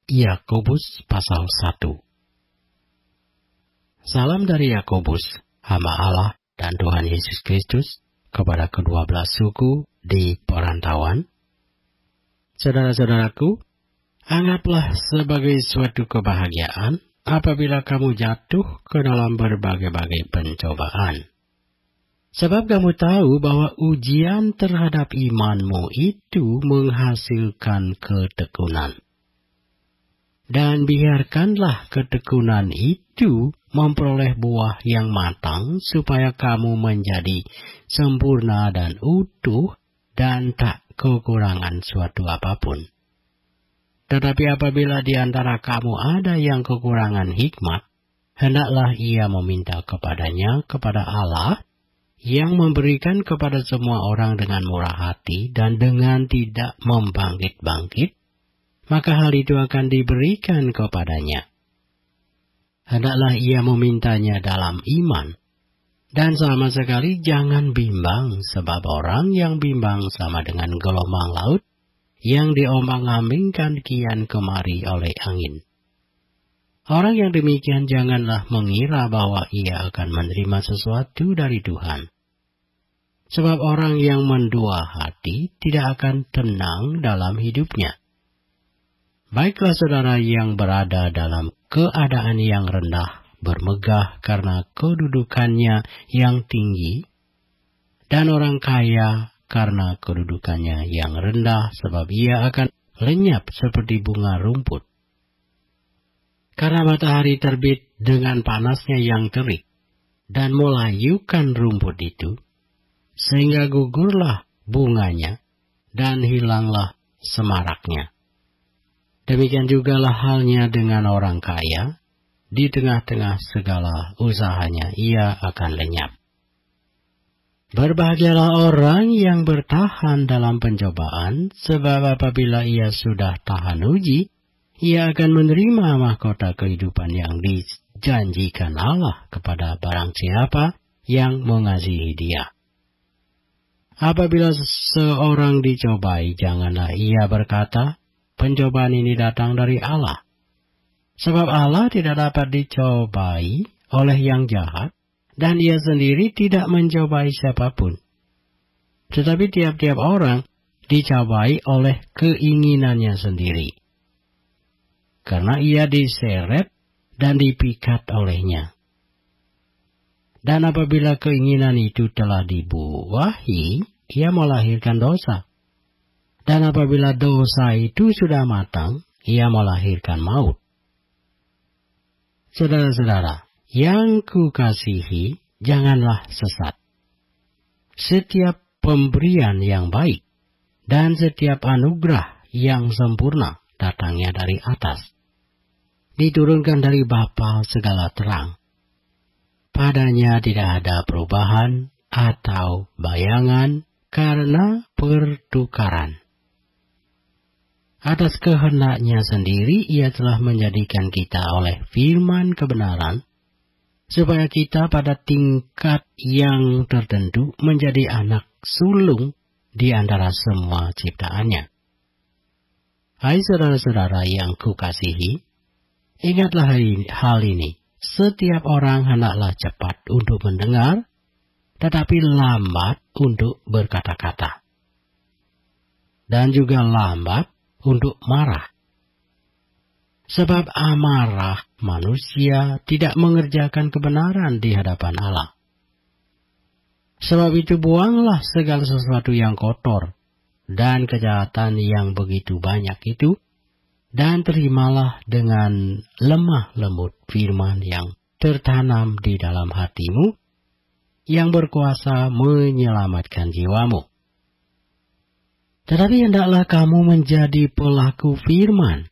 Yakobus pasal 1. Salam dari Yakobus, hamba Allah dan Tuhan Yesus Kristus, kepada kedua belas suku di perantauan. Saudara-saudaraku, anggaplah sebagai suatu kebahagiaan apabila kamu jatuh ke dalam berbagai-bagai pencobaan. Sebab kamu tahu bahwa ujian terhadap imanmu itu menghasilkan ketekunan. Dan biarkanlah ketekunan itu memperoleh buah yang matang supaya kamu menjadi sempurna dan utuh dan tak kekurangan suatu apapun. Tetapi apabila di antara kamu ada yang kekurangan hikmat, hendaklah ia meminta kepadanya kepada Allah yang memberikan kepada semua orang dengan murah hati dan dengan tidak membangkit-bangkit, maka hal itu akan diberikan kepadanya. Hendaklah ia memintanya dalam iman, dan sama sekali jangan bimbang, sebab orang yang bimbang sama dengan gelombang laut yang diombang-ambingkan kian kemari oleh angin. Orang yang demikian janganlah mengira bahwa ia akan menerima sesuatu dari Tuhan. Sebab orang yang mendua hati tidak akan tenang dalam hidupnya. Baiklah saudara yang berada dalam keadaan yang rendah, bermegah karena kedudukannya yang tinggi, dan orang kaya karena kedudukannya yang rendah, sebab ia akan lenyap seperti bunga rumput. Karena matahari terbit dengan panasnya yang terik, dan melayukan rumput itu, sehingga gugurlah bunganya, dan hilanglah semaraknya. Demikian jugalah halnya dengan orang kaya, di tengah-tengah segala usahanya ia akan lenyap. Berbahagialah orang yang bertahan dalam pencobaan, sebab apabila ia sudah tahan uji, ia akan menerima mahkota kehidupan yang dijanjikan Allah kepada barang siapa yang mengasihi Dia. Apabila seorang dicobai, janganlah ia berkata, pencobaan ini datang dari Allah. Sebab Allah tidak dapat dicobai oleh yang jahat, dan ia sendiri tidak mencobai siapapun. Tetapi tiap-tiap orang dicobai oleh keinginannya sendiri, karena ia diseret dan dipikat olehnya. Dan apabila keinginan itu telah dibuahi, ia melahirkan dosa. Dan apabila dosa itu sudah matang, ia melahirkan maut. Saudara-saudara, yang kukasihi, janganlah sesat. Setiap pemberian yang baik dan setiap anugerah yang sempurna datangnya dari atas, diturunkan dari Bapa segala terang. Padanya tidak ada perubahan atau bayangan karena pertukaran. Atas kehendaknya sendiri ia telah menjadikan kita oleh firman kebenaran, supaya kita pada tingkat yang tertentu menjadi anak sulung di antara semua ciptaannya. Hai saudara-saudara yang kukasihi, ingatlah hal ini. Setiap orang hendaklah cepat untuk mendengar, tetapi lambat untuk berkata-kata, dan juga lambat untuk marah. Sebab amarah manusia tidak mengerjakan kebenaran di hadapan Allah. Sebab itu buanglah segala sesuatu yang kotor dan kejahatan yang begitu banyak itu, dan terimalah dengan lemah lembut firman yang tertanam di dalam hatimu, yang berkuasa menyelamatkan jiwamu. Tetapi hendaklah kamu menjadi pelaku firman,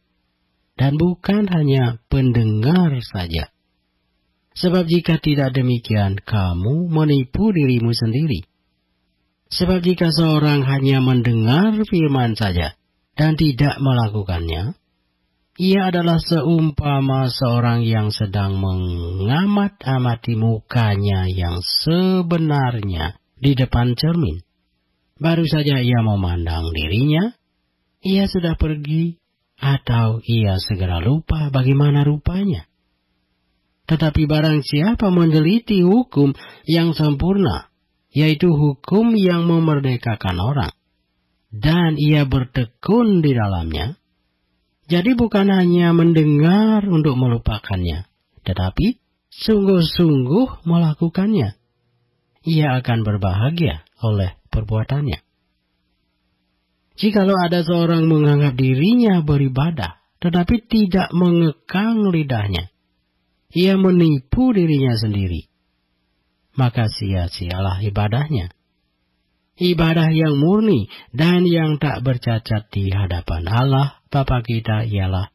dan bukan hanya pendengar saja. Sebab jika tidak demikian, kamu menipu dirimu sendiri. Sebab jika seorang hanya mendengar firman saja, dan tidak melakukannya, ia adalah seumpama seorang yang sedang mengamat-amati mukanya yang sebenarnya di depan cermin. Baru saja ia memandang dirinya, ia sudah pergi atau ia segera lupa bagaimana rupanya. Tetapi barang siapa meneliti hukum yang sempurna, yaitu hukum yang memerdekakan orang, dan ia bertekun di dalamnya, jadi bukan hanya mendengar untuk melupakannya, tetapi sungguh-sungguh melakukannya, ia akan berbahagia oleh perbuatannya. Jikalau ada seorang menganggap dirinya beribadah, tetapi tidak mengekang lidahnya, ia menipu dirinya sendiri, maka sia-sialah ibadahnya. Ibadah yang murni dan yang tak bercacat di hadapan Allah Bapa kita ialah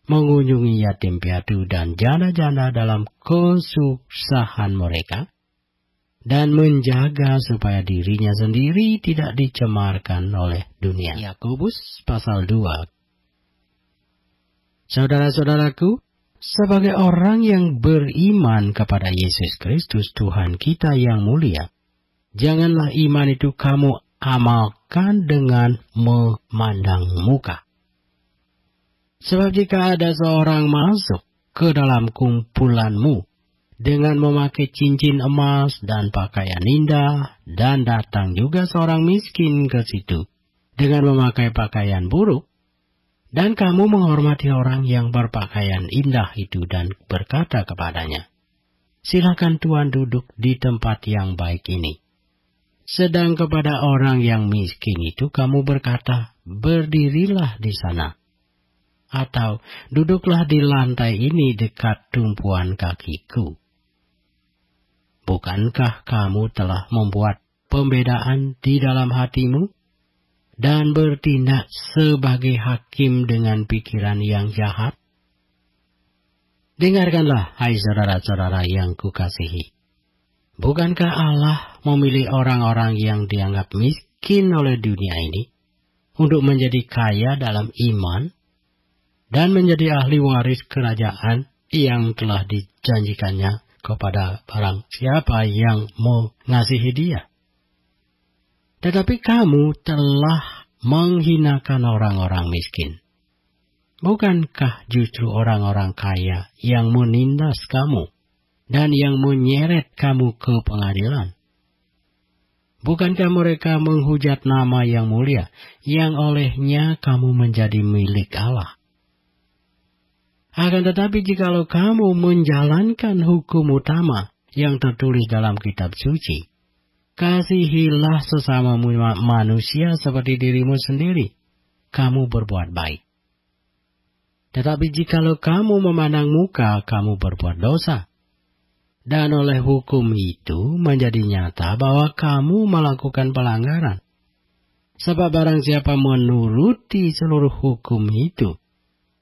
mengunjungi yatim piatu dan janda-janda dalam kesusahan mereka, dan menjaga supaya dirinya sendiri tidak dicemarkan oleh dunia. Yakobus pasal 2. Saudara-saudaraku, sebagai orang yang beriman kepada Yesus Kristus Tuhan kita yang mulia, janganlah iman itu kamu amalkan dengan memandang muka. Sebab jika ada seorang masuk ke dalam kumpulanmu dengan memakai cincin emas dan pakaian indah, dan datang juga seorang miskin ke situ dengan memakai pakaian buruk, dan kamu menghormati orang yang berpakaian indah itu dan berkata kepadanya, "Silakan Tuan duduk di tempat yang baik ini." Sedang kepada orang yang miskin itu kamu berkata, "Berdirilah di sana," atau "Duduklah di lantai ini dekat tumpuan kakiku." Bukankah kamu telah membuat pembedaan di dalam hatimu dan bertindak sebagai hakim dengan pikiran yang jahat? Dengarkanlah, hai saudara-saudara yang kukasihi. Bukankah Allah memilih orang-orang yang dianggap miskin oleh dunia ini untuk menjadi kaya dalam iman dan menjadi ahli waris kerajaan yang telah dijanjikannya kepada barang siapa yang mengasihi Dia? Tetapi kamu telah menghinakan orang-orang miskin. Bukankah justru orang-orang kaya yang menindas kamu dan yang menyeret kamu ke pengadilan? Bukankah mereka menghujat nama yang mulia, yang olehnya kamu menjadi milik Allah? Akan tetapi jikalau kamu menjalankan hukum utama yang tertulis dalam kitab suci, kasihilah sesama manusia seperti dirimu sendiri, kamu berbuat baik. Tetapi jikalau kamu memandang muka, kamu berbuat dosa. Dan oleh hukum itu menjadi nyata bahwa kamu melakukan pelanggaran. Sebab barang siapa menuruti seluruh hukum itu,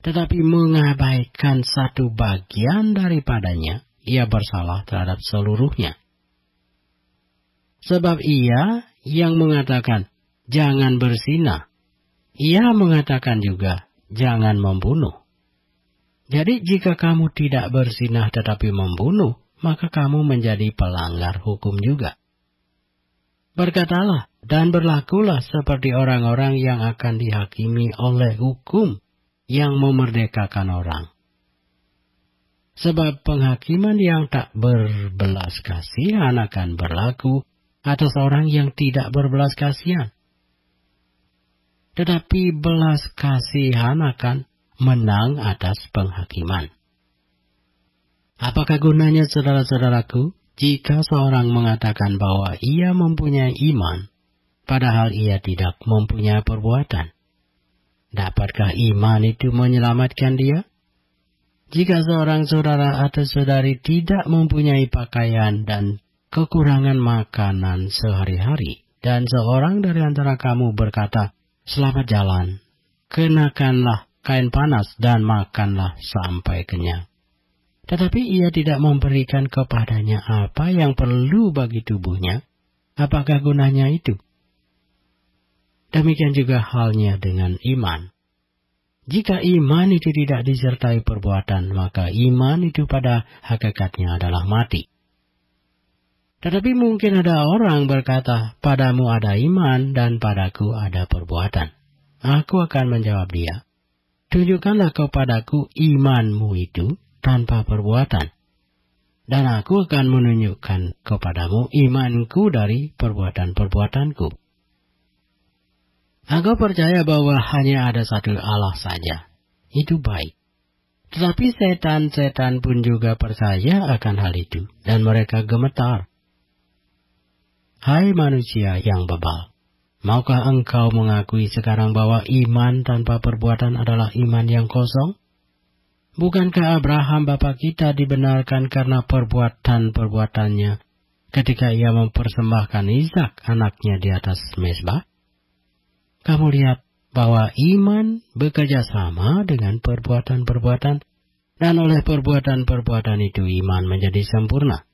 tetapi mengabaikan satu bagian daripadanya, ia bersalah terhadap seluruhnya. Sebab ia yang mengatakan, "Jangan berzina," ia mengatakan juga, "Jangan membunuh." Jadi jika kamu tidak berzina tetapi membunuh, maka kamu menjadi pelanggar hukum juga. Berkatalah dan berlakulah seperti orang-orang yang akan dihakimi oleh hukum yang memerdekakan orang. Sebab penghakiman yang tak berbelas kasihan akan berlaku atas orang yang tidak berbelas kasihan. Tetapi belas kasihan akan menang atas penghakiman. Apakah gunanya, saudara-saudaraku, jika seorang mengatakan bahwa ia mempunyai iman, padahal ia tidak mempunyai perbuatan? Dapatkah iman itu menyelamatkan dia? Jika seorang saudara atau saudari tidak mempunyai pakaian dan kekurangan makanan sehari-hari, dan seorang dari antara kamu berkata, "Selamat jalan, kenakanlah kain panas dan makanlah sampai kenyang," tetapi ia tidak memberikan kepadanya apa yang perlu bagi tubuhnya, apakah gunanya itu? Demikian juga halnya dengan iman. Jika iman itu tidak disertai perbuatan, maka iman itu pada hakikatnya adalah mati. Tetapi mungkin ada orang berkata, "Padamu ada iman dan padaku ada perbuatan." Aku akan menjawab dia, tunjukkanlah kepadaku imanmu itu tanpa perbuatan, dan aku akan menunjukkan kepadamu imanku dari perbuatan-perbuatanku. Aku percaya bahwa hanya ada satu Allah saja. Itu baik. Tetapi setan-setan pun juga percaya akan hal itu, dan mereka gemetar. Hai manusia yang bebal, maukah engkau mengakui sekarang bahwa iman tanpa perbuatan adalah iman yang kosong? Bukankah Abraham bapa kita dibenarkan karena perbuatan-perbuatannya ketika ia mempersembahkan Ishak anaknya di atas mezbah? Kamu lihat bahwa iman bekerja sama dengan perbuatan-perbuatan, dan oleh perbuatan-perbuatan itu iman menjadi sempurna.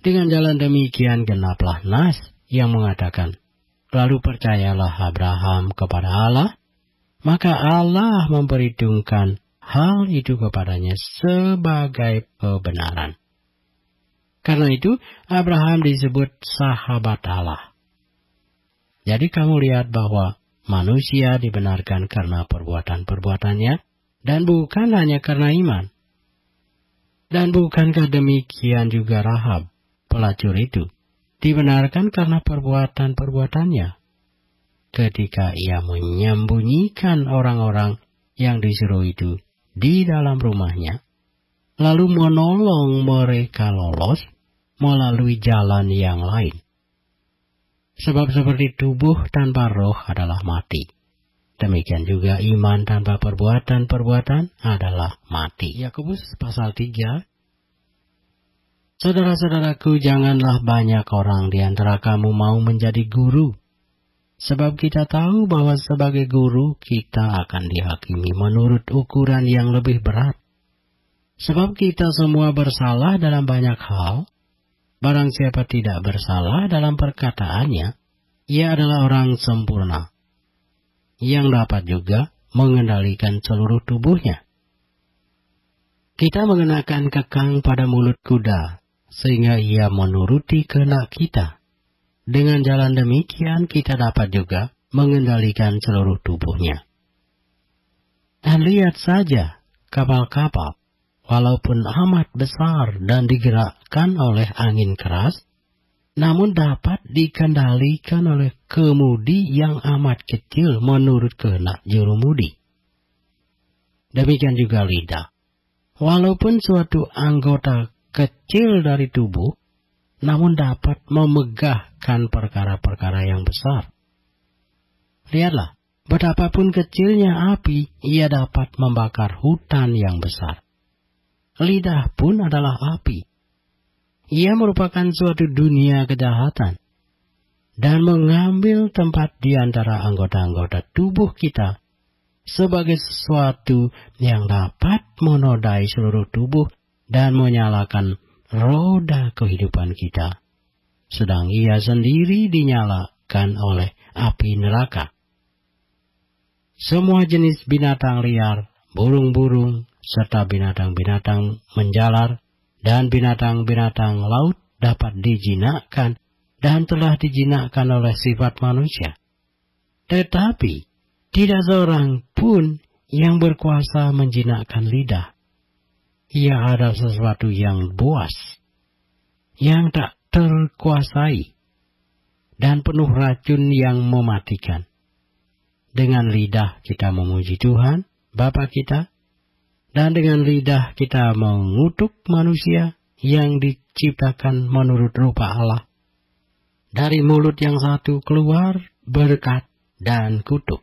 Dengan jalan demikian genaplah nas yang mengatakan, lalu percayalah Abraham kepada Allah, maka Allah memperhitungkan hal itu kepadanya sebagai kebenaran. Karena itu Abraham disebut sahabat Allah. Jadi kamu lihat bahwa manusia dibenarkan karena perbuatan-perbuatannya, dan bukan hanya karena iman. Dan bukankah demikian juga Rahab, pelacur itu, dibenarkan karena perbuatan-perbuatannya? Ketika ia menyembunyikan orang-orang yang disuruh itu di dalam rumahnya, lalu menolong mereka lolos melalui jalan yang lain. Sebab seperti tubuh tanpa roh adalah mati, demikian juga iman tanpa perbuatan-perbuatan adalah mati. Yakobus pasal 3. Saudara-saudaraku, janganlah banyak orang di antara kamu mau menjadi guru. Sebab kita tahu bahwa sebagai guru kita akan dihakimi menurut ukuran yang lebih berat. Sebab kita semua bersalah dalam banyak hal. Barang siapa tidak bersalah dalam perkataannya, ia adalah orang sempurna, yang dapat juga mengendalikan seluruh tubuhnya. Kita mengenakan kekang pada mulut kuda, sehingga ia menuruti kehendak kita. Dengan jalan demikian kita dapat juga mengendalikan seluruh tubuhnya. Dan lihat saja kapal-kapal, walaupun amat besar dan digerakkan oleh angin keras, namun dapat dikendalikan oleh kemudi yang amat kecil menurut kehendak jurumudi. Demikian juga lidah. Walaupun suatu anggota kecil dari tubuh, namun dapat memegahkan perkara-perkara yang besar. Lihatlah, betapapun kecilnya api, ia dapat membakar hutan yang besar. Lidah pun adalah api. Ia merupakan suatu dunia kejahatan, dan mengambil tempat di antara anggota-anggota tubuh kita sebagai sesuatu yang dapat menodai seluruh tubuh dan menyalakan roda kehidupan kita, sedang ia sendiri dinyalakan oleh api neraka. Semua jenis binatang liar, burung-burung, serta binatang-binatang menjalar, dan binatang-binatang laut dapat dijinakkan dan telah dijinakkan oleh sifat manusia. Tetapi tidak seorang pun yang berkuasa menjinakkan lidah. Ia ada sesuatu yang buas, yang tak terkuasai, dan penuh racun yang mematikan. Dengan lidah kita memuji Tuhan, Bapa kita, dan dengan lidah kita mengutuk manusia yang diciptakan menurut rupa Allah. Dari mulut yang satu keluar berkat dan kutuk.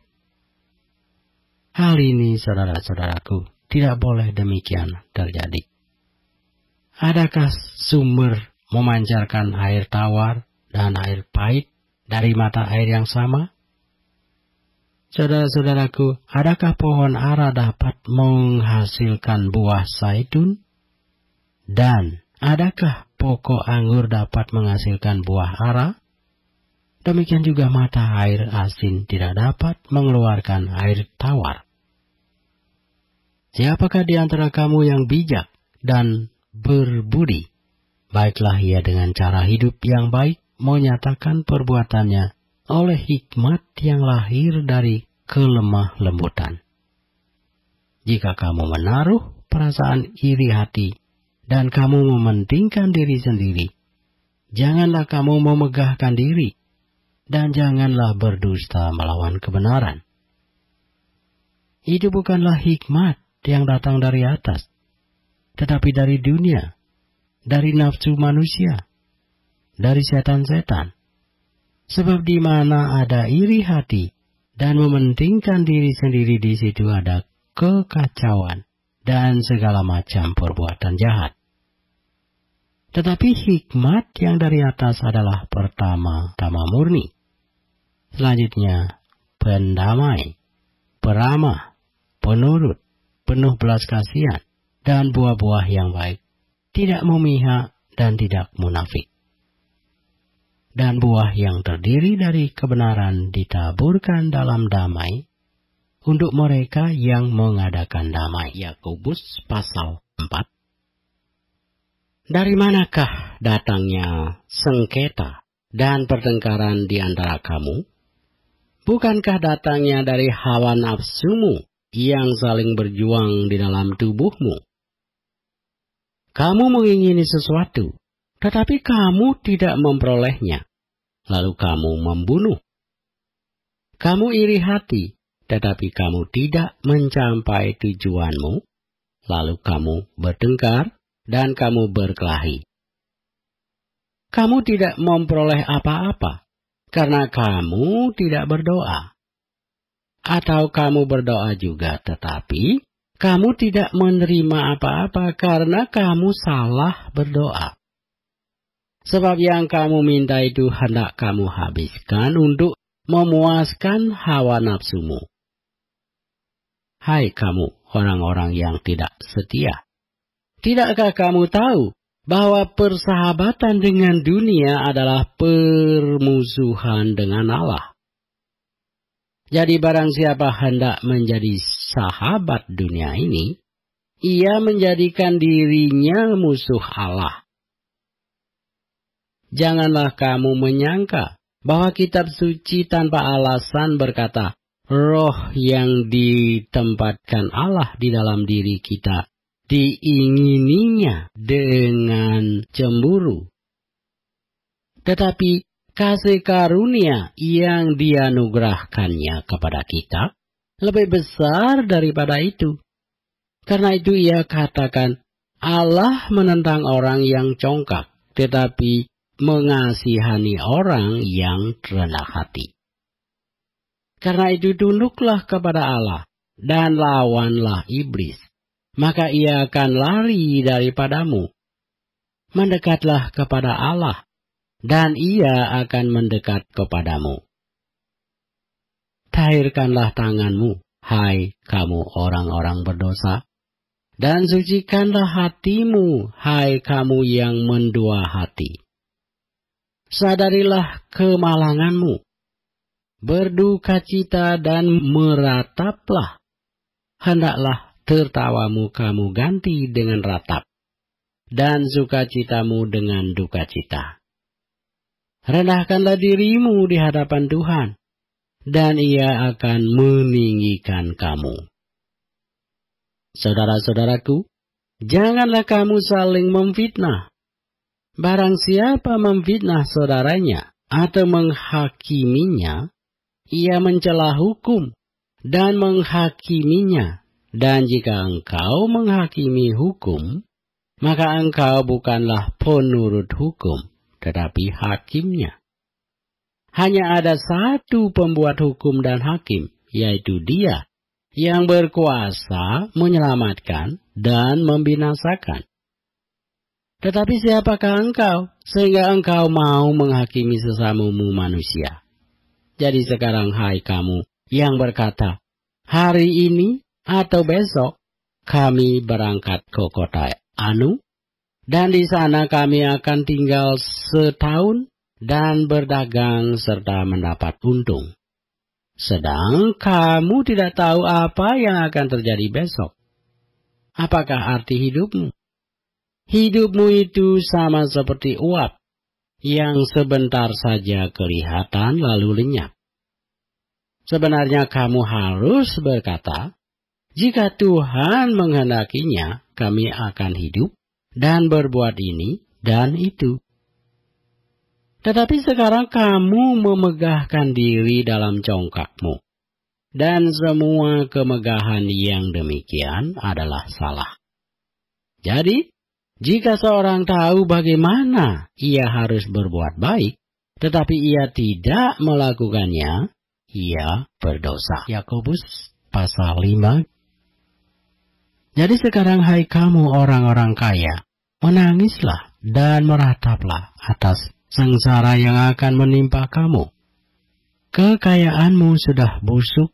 Hal ini, saudara-saudaraku, tidak boleh demikian terjadi. Adakah sumber memancarkan air tawar dan air pahit dari mata air yang sama? Saudara-saudaraku, adakah pohon ara dapat menghasilkan buah zaitun? Dan adakah pokok anggur dapat menghasilkan buah ara? Demikian juga mata air asin tidak dapat mengeluarkan air tawar. Siapakah di antara kamu yang bijak dan berbudi? Baiklah ia dengan cara hidup yang baik menyatakan perbuatannya oleh hikmat yang lahir dari kelemah lembutan. jika kamu menaruh perasaan iri hati dan kamu mementingkan diri sendiri, janganlah kamu memegahkan diri, dan janganlah berdusta melawan kebenaran. Itu bukanlah hikmat yang datang dari atas, tetapi dari dunia, dari nafsu manusia, dari setan-setan. Sebab di mana ada iri hati dan mementingkan diri sendiri, di situ ada kekacauan dan segala macam perbuatan jahat. Tetapi hikmat yang dari atas adalah pertama-tama murni. Selanjutnya, pendamai, peramah, penurut, penuh belas kasihan, dan buah-buah yang baik, tidak memihak dan tidak munafik. Dan buah yang terdiri dari kebenaran ditaburkan dalam damai untuk mereka yang mengadakan damai. Yakobus pasal 4. Dari manakah datangnya sengketa dan pertengkaran di antara kamu? Bukankah datangnya dari hawa nafsumu yang saling berjuang di dalam tubuhmu? Kamu mengingini sesuatu, tetapi kamu tidak memperolehnya, lalu kamu membunuh. Kamu iri hati, tetapi kamu tidak mencapai tujuanmu, lalu kamu bertengkar dan kamu berkelahi. Kamu tidak memperoleh apa-apa, karena kamu tidak berdoa. Atau kamu berdoa juga, tetapi kamu tidak menerima apa-apa karena kamu salah berdoa. Sebab yang kamu minta itu hendak kamu habiskan untuk memuaskan hawa nafsumu. Hai kamu orang-orang yang tidak setia, tidakkah kamu tahu bahwa persahabatan dengan dunia adalah permusuhan dengan Allah? Jadi barang siapa hendak menjadi sahabat dunia ini, ia menjadikan dirinya musuh Allah. Janganlah kamu menyangka bahwa kitab suci tanpa alasan berkata, roh yang ditempatkan Allah di dalam diri kita diingininya dengan cemburu. Tetapi kasih karunia yang dianugerahkannya kepada kita lebih besar daripada itu. Karena itu ia katakan, Allah menentang orang yang congkak, tetapi mengasihani orang yang rendah hati. Karena itu tunduklah kepada Allah dan lawanlah iblis, maka ia akan lari daripadamu. Mendekatlah kepada Allah, dan ia akan mendekat kepadamu. Tahirkanlah tanganmu, hai kamu orang-orang berdosa, dan sucikanlah hatimu, hai kamu yang mendua hati. Sadarilah kemalanganmu, berdukacita dan merataplah. Hendaklah tertawamu kamu ganti dengan ratap, dan sukacitamu dengan dukacita. Rendahkanlah dirimu di hadapan Tuhan, dan ia akan meninggikan kamu. Saudara-saudaraku, janganlah kamu saling memfitnah. Barang siapa memfitnah saudaranya atau menghakiminya, ia mencela hukum dan menghakiminya. Dan jika engkau menghakimi hukum, maka engkau bukanlah penurut hukum, tetapi hakimnya. Hanya ada satu pembuat hukum dan hakim, yaitu Dia yang berkuasa menyelamatkan dan membinasakan. Tetapi siapakah engkau, sehingga engkau mau menghakimi sesamamu manusia? Jadi sekarang hai kamu yang berkata, hari ini atau besok kami berangkat ke kota anu, dan di sana kami akan tinggal setahun dan berdagang serta mendapat untung. Sedang kamu tidak tahu apa yang akan terjadi besok. Apakah arti hidupmu? Hidupmu itu sama seperti uap yang sebentar saja kelihatan lalu lenyap. Sebenarnya kamu harus berkata, Jika Tuhan menghendakinya, kami akan hidup dan berbuat ini dan itu. Tetapi sekarang kamu memegahkan diri dalam congkakmu. Dan semua kemegahan yang demikian adalah salah. Jadi, jika seorang tahu bagaimana ia harus berbuat baik, tetapi ia tidak melakukannya, ia berdosa. Yakobus pasal 5. Jadi sekarang hai kamu orang-orang kaya, menangislah dan merataplah atas sengsara yang akan menimpa kamu. Kekayaanmu sudah busuk,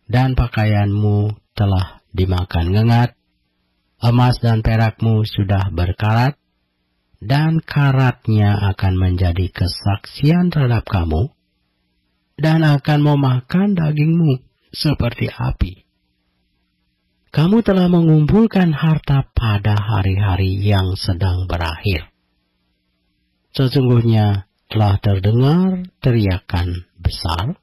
dan pakaianmu telah dimakan ngengat. Emas dan perakmu sudah berkarat, dan karatnya akan menjadi kesaksian terhadap kamu, dan akan memakan dagingmu seperti api. Kamu telah mengumpulkan harta pada hari-hari yang sedang berakhir. Sesungguhnya telah terdengar teriakan besar,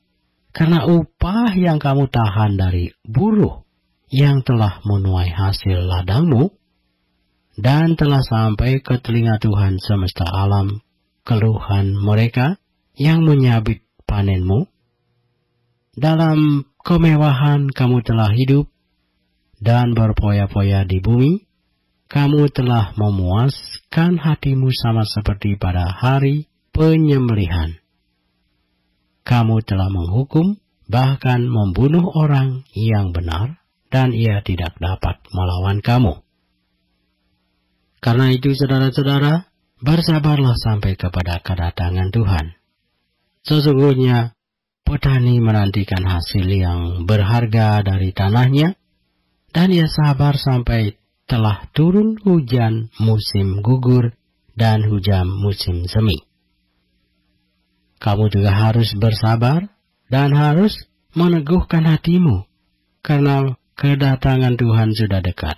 karena upah yang kamu tahan dari buruh yang telah menuai hasil ladangmu, dan telah sampai ke telinga Tuhan semesta alam keluhan mereka yang menyabit panenmu. Dalam kemewahan kamu telah hidup, dan berpoya-poya di bumi. Kamu telah memuaskan hatimu sama seperti pada hari penyembelihan. Kamu telah menghukum, bahkan membunuh orang yang benar, dan ia tidak dapat melawan kamu. Karena itu, saudara-saudara, bersabarlah sampai kepada kedatangan Tuhan. Sesungguhnya, petani menantikan hasil yang berharga dari tanahnya, dan ia sabar sampai telah turun hujan musim gugur dan hujan musim semi. Kamu juga harus bersabar dan harus meneguhkan hatimu, karena kedatangan Tuhan sudah dekat.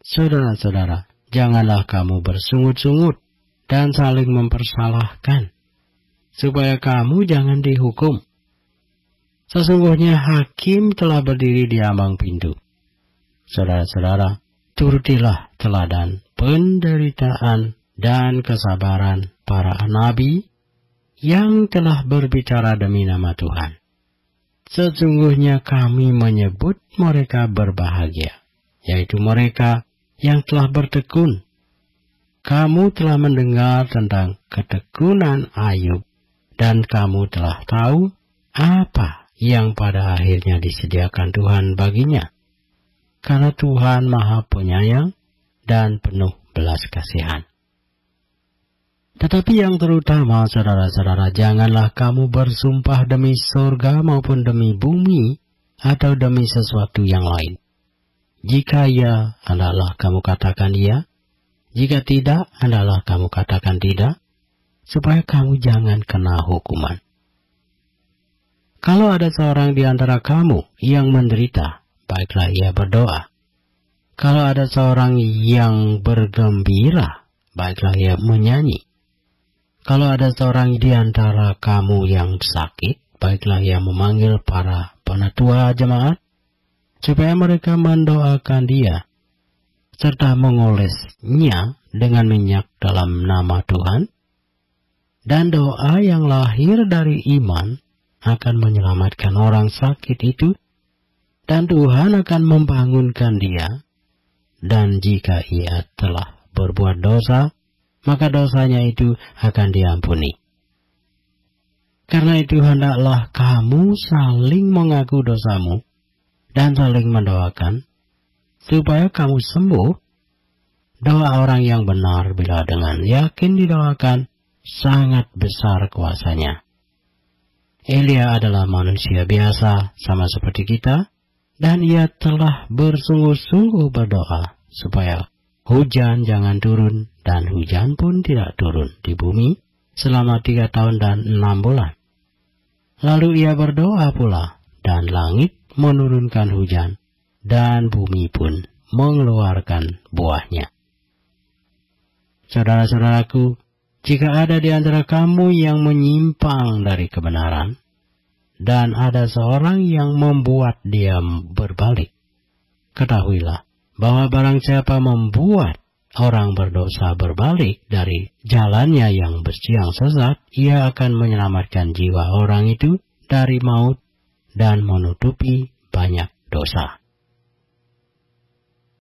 Saudara-saudara, janganlah kamu bersungut-sungut dan saling mempersalahkan, supaya kamu jangan dihukum. Sesungguhnya hakim telah berdiri di ambang pintu. Saudara-saudara, turutilah teladan penderitaan dan kesabaran para nabi yang telah berbicara demi nama Tuhan. Sesungguhnya kami menyebut mereka berbahagia, yaitu mereka yang telah bertekun. Kamu telah mendengar tentang ketekunan Ayub, dan kamu telah tahu apa yang pada akhirnya disediakan Tuhan baginya. Karena Tuhan Maha Penyayang dan penuh belas kasihan. Tetapi yang terutama, saudara-saudara, janganlah kamu bersumpah demi surga maupun demi bumi atau demi sesuatu yang lain. Jika ya, hendaklah kamu katakan ya. Jika tidak, hendaklah kamu katakan tidak, supaya kamu jangan kena hukuman. Kalau ada seorang di antara kamu yang menderita, baiklah ia berdoa. Kalau ada seorang yang bergembira, baiklah ia menyanyi. Kalau ada seorang di antara kamu yang sakit, baiklah ia memanggil para penatua jemaat, supaya mereka mendoakan dia, serta mengolesnya dengan minyak dalam nama Tuhan. Dan doa yang lahir dari iman akan menyelamatkan orang sakit itu, dan Tuhan akan membangunkan dia. Dan jika ia telah berbuat dosa, maka dosanya itu akan diampuni. Karena itu hendaklah kamu saling mengaku dosamu dan saling mendoakan, supaya kamu sembuh. Doa orang yang benar bila dengan yakin didoakan, sangat besar kuasanya. Elia adalah manusia biasa sama seperti kita, dan ia telah bersungguh-sungguh berdoa supaya hujan jangan turun, dan hujan pun tidak turun di bumi selama 3 tahun dan 6 bulan. Lalu ia berdoa pula, dan langit menurunkan hujan, dan bumi pun mengeluarkan buahnya. Saudara-saudaraku, jika ada di antara kamu yang menyimpang dari kebenaran, dan ada seorang yang membuat dia berbalik, ketahuilah bahwa barang siapa membuat orang berdosa berbalik dari jalannya yang sesat, ia akan menyelamatkan jiwa orang itu dari maut dan menutupi banyak dosa.